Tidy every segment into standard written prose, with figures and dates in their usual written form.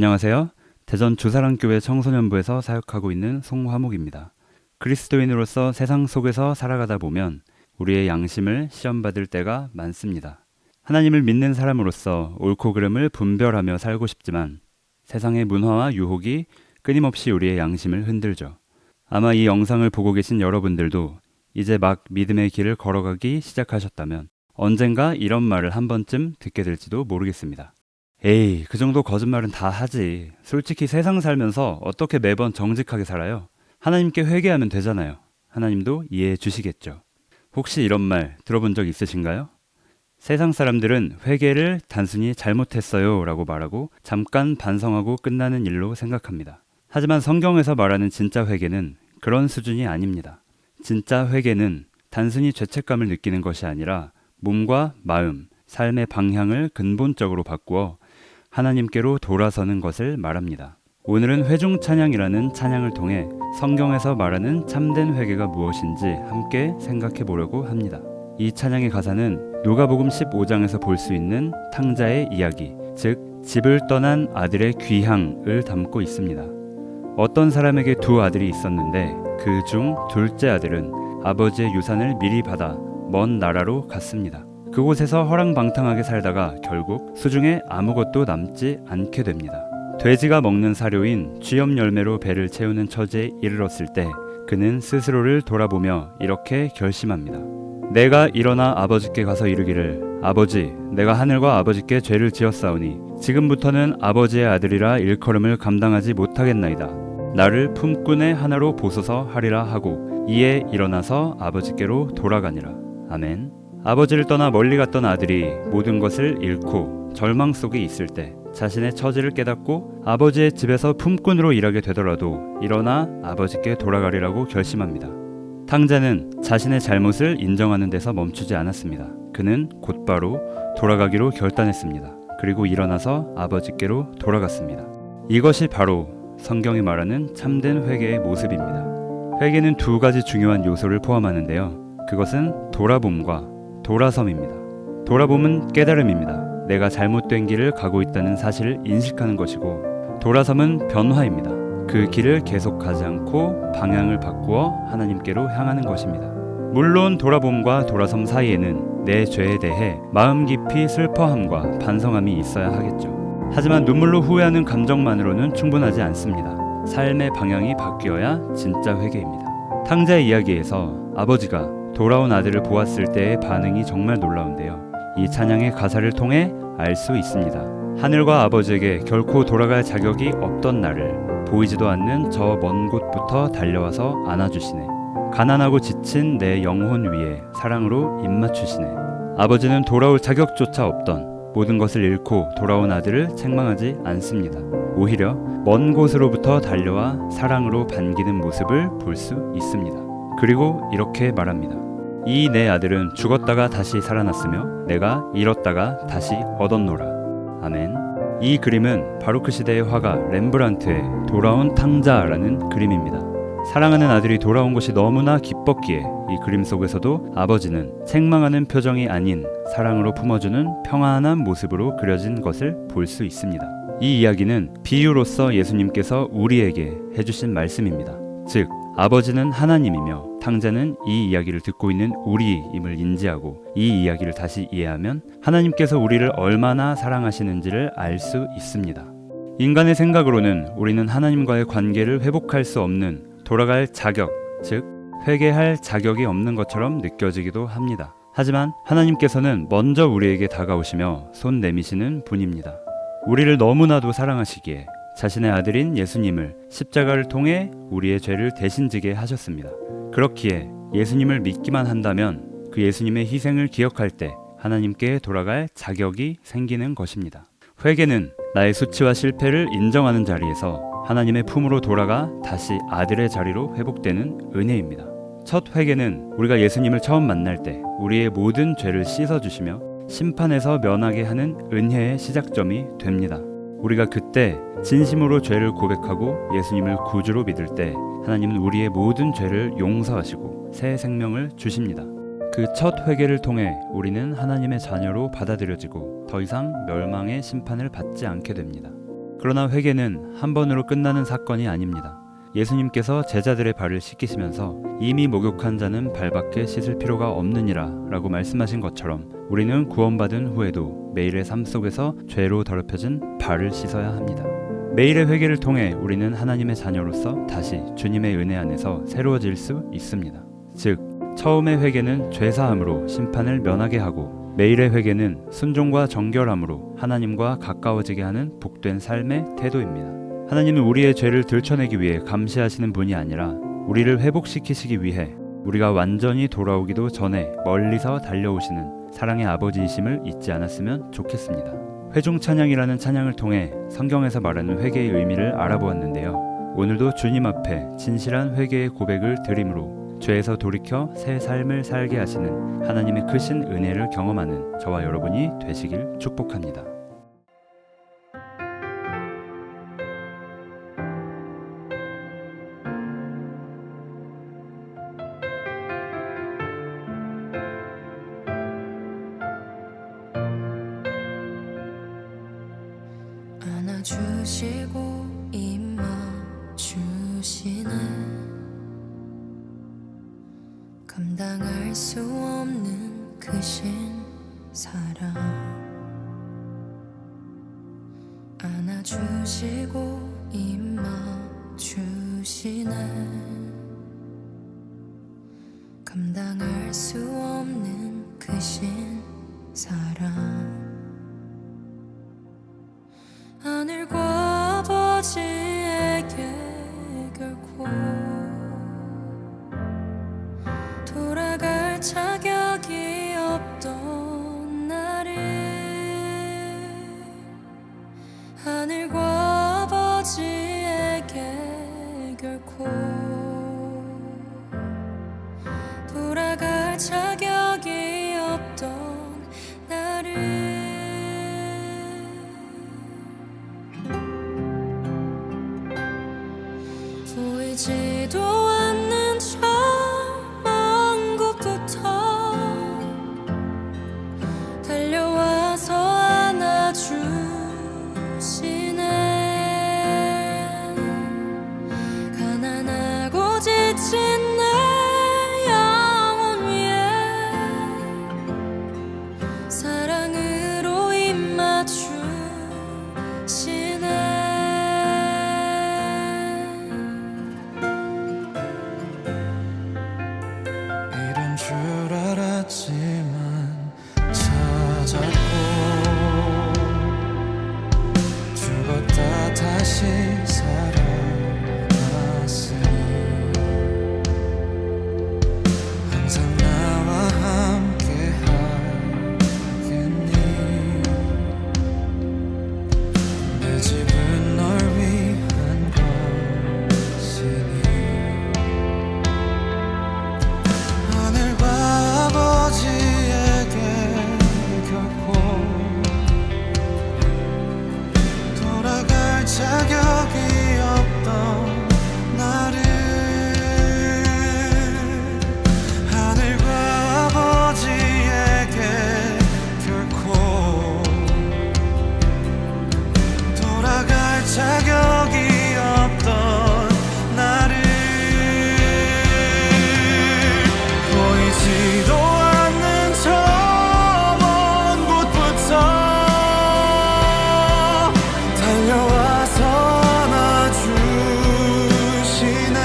안녕하세요. 대전 주사랑교회 청소년부에서 사역하고 있는 송화목입니다. 그리스도인으로서 세상 속에서 살아가다 보면 우리의 양심을 시험받을 때가 많습니다. 하나님을 믿는 사람으로서 옳고 그름을 분별하며 살고 싶지만 세상의 문화와 유혹이 끊임없이 우리의 양심을 흔들죠. 아마 이 영상을 보고 계신 여러분들도 이제 막 믿음의 길을 걸어가기 시작하셨다면 언젠가 이런 말을 한 번쯤 듣게 될지도 모르겠습니다. 에이, 그 정도 거짓말은 다 하지. 솔직히 세상 살면서 어떻게 매번 정직하게 살아요? 하나님께 회개하면 되잖아요. 하나님도 이해해 주시겠죠. 혹시 이런 말 들어본 적 있으신가요? 세상 사람들은 회개를 단순히 잘못했어요 라고 말하고 잠깐 반성하고 끝나는 일로 생각합니다. 하지만 성경에서 말하는 진짜 회개는 그런 수준이 아닙니다. 진짜 회개는 단순히 죄책감을 느끼는 것이 아니라 몸과 마음, 삶의 방향을 근본적으로 바꾸어 하나님께로 돌아서는 것을 말합니다. 오늘은 회중 찬양이라는 찬양을 통해 성경에서 말하는 참된 회개가 무엇인지 함께 생각해 보려고 합니다. 이 찬양의 가사는 누가복음 15장에서 볼 수 있는 탕자의 이야기, 즉 집을 떠난 아들의 귀향을 담고 있습니다. 어떤 사람에게 두 아들이 있었는데 그 중 둘째 아들은 아버지의 유산을 미리 받아 먼 나라로 갔습니다. 그곳에서 허랑방탕하게 살다가 결국 수중에 아무것도 남지 않게 됩니다. 돼지가 먹는 사료인 쥐염 열매로 배를 채우는 처지에 이르렀을 때 그는 스스로를 돌아보며 이렇게 결심합니다. 내가 일어나 아버지께 가서 이르기를 아버지, 내가 하늘과 아버지께 죄를 지었사오니 지금부터는 아버지의 아들이라 일컬음을 감당하지 못하겠나이다. 나를 품꾼의 하나로 보소서 하리라 하고 이에 일어나서 아버지께로 돌아가니라. 아멘. 아버지를 떠나 멀리 갔던 아들이 모든 것을 잃고 절망 속에 있을 때 자신의 처지를 깨닫고 아버지의 집에서 품꾼으로 일하게 되더라도 일어나 아버지께 돌아가리라고 결심합니다. 탕자는 자신의 잘못을 인정하는 데서 멈추지 않았습니다. 그는 곧바로 돌아가기로 결단했습니다. 그리고 일어나서 아버지께로 돌아갔습니다. 이것이 바로 성경이 말하는 참된 회개의 모습입니다. 회개는 두 가지 중요한 요소를 포함하는데요. 그것은 돌아봄과 돌아섬입니다. 돌아봄은 깨달음입니다. 내가 잘못된 길을 가고 있다는 사실을 인식하는 것이고, 돌아섬은 변화입니다. 그 길을 계속 가지 않고 방향을 바꾸어 하나님께로 향하는 것입니다. 물론 돌아봄과 돌아섬 사이에는 내 죄에 대해 마음 깊이 슬퍼함과 반성함이 있어야 하겠죠. 하지만 눈물로 후회하는 감정만으로는 충분하지 않습니다. 삶의 방향이 바뀌어야 진짜 회개입니다. 탕자의 이야기에서 아버지가 돌아온 아들을 보았을 때의 반응이 정말 놀라운데요. 이 찬양의 가사를 통해 알 수 있습니다. 하늘과 아버지에게 결코 돌아갈 자격이 없던 나를 보이지도 않는 저 먼 곳부터 달려와서 안아주시네. 가난하고 지친 내 영혼 위에 사랑으로 입맞추시네. 아버지는 돌아올 자격조차 없던 모든 것을 잃고 돌아온 아들을 책망하지 않습니다. 오히려 먼 곳으로부터 달려와 사랑으로 반기는 모습을 볼 수 있습니다. 그리고 이렇게 말합니다. 이 내 아들은 죽었다가 다시 살아났으며 내가 잃었다가 다시 얻었노라. 아멘. 이 그림은 바로크 시대의 화가 렘브란트의 돌아온 탕자라는 그림입니다. 사랑하는 아들이 돌아온 것이 너무나 기뻤기에 이 그림 속에서도 아버지는 책망하는 표정이 아닌 사랑으로 품어주는 평안한 모습으로 그려진 것을 볼 수 있습니다. 이 이야기는 비유로서 예수님께서 우리에게 해주신 말씀입니다. 즉 아버지는 하나님이며 탕자는 이 이야기를 듣고 있는 우리임을 인지하고 이 이야기를 다시 이해하면 하나님께서 우리를 얼마나 사랑하시는지를 알 수 있습니다. 인간의 생각으로는 우리는 하나님과의 관계를 회복할 수 없는 돌아갈 자격, 즉 회개할 자격이 없는 것처럼 느껴지기도 합니다. 하지만 하나님께서는 먼저 우리에게 다가오시며 손 내미시는 분입니다. 우리를 너무나도 사랑하시기에 자신의 아들인 예수님을 십자가를 통해 우리의 죄를 대신 지게 하셨습니다. 그렇기에 예수님을 믿기만 한다면 그 예수님의 희생을 기억할 때 하나님께 돌아갈 자격이 생기는 것입니다. 회개는 나의 수치와 실패를 인정하는 자리에서 하나님의 품으로 돌아가 다시 아들의 자리로 회복되는 은혜입니다. 첫 회개는 우리가 예수님을 처음 만날 때 우리의 모든 죄를 씻어주시며 심판에서 면하게 하는 은혜의 시작점이 됩니다. 우리가 그때 진심으로 죄를 고백하고 예수님을 구주로 믿을 때 하나님은 우리의 모든 죄를 용서하시고 새 생명을 주십니다. 그 첫 회개를 통해 우리는 하나님의 자녀로 받아들여지고 더 이상 멸망의 심판을 받지 않게 됩니다. 그러나 회개는 한 번으로 끝나는 사건이 아닙니다. 예수님께서 제자들의 발을 씻기시면서 이미 목욕한 자는 발밖에 씻을 필요가 없느니라 라고 말씀하신 것처럼 우리는 구원받은 후에도 매일의 삶 속에서 죄로 더럽혀진 발을 씻어야 합니다. 매일의 회개를 통해 우리는 하나님의 자녀로서 다시 주님의 은혜 안에서 새로워질 수 있습니다. 즉, 처음의 회개는 죄사함으로 심판을 면하게 하고 매일의 회개는 순종과 정결함으로 하나님과 가까워지게 하는 복된 삶의 태도입니다. 하나님은 우리의 죄를 들춰내기 위해 감시하시는 분이 아니라 우리를 회복시키시기 위해 우리가 완전히 돌아오기도 전에 멀리서 달려오시는 사랑의 아버지이심을 잊지 않았으면 좋겠습니다. 회중 찬양이라는 찬양을 통해 성경에서 말하는 회개의 의미를 알아보았는데요. 오늘도 주님 앞에 진실한 회개의 고백을 드림으로 죄에서 돌이켜 새 삶을 살게 하시는 하나님의 크신 은혜를 경험하는 저와 여러분이 되시길 축복합니다. 안아주시고 임마주시네 감당할 수 없는 크신 사랑 안아주시고 임마주시네 감당할 수 없는 크신 사랑 하늘과 아버지에게 결코 돌아갈 자격이 없던 나를 하늘과 아버지에게 결코 돌아갈 자격이 없던 나를 보이지도 않는 저 먼 곳부터 달려와서 안아주시네 가난하고 지친 내 영혼 위에 사랑으로 입맞추시네 줄 알았지만 찾았고 죽었다 다시 살아났으니 항상 나와 함께 하겠니 내 집은 널 위한 것이니 아버지에게 결코 돌아갈 자격이 없던 나를 하늘과 아버지에게 결코 돌아갈 자격이 없던 나를 보이지도 않는 저 먼 곳부터 달려와서 안아주시네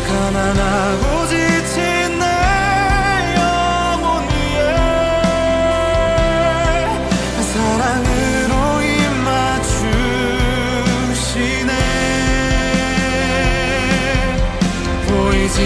가난하고 지친 내 영혼 위에 사랑으로 입맞추시네 보이지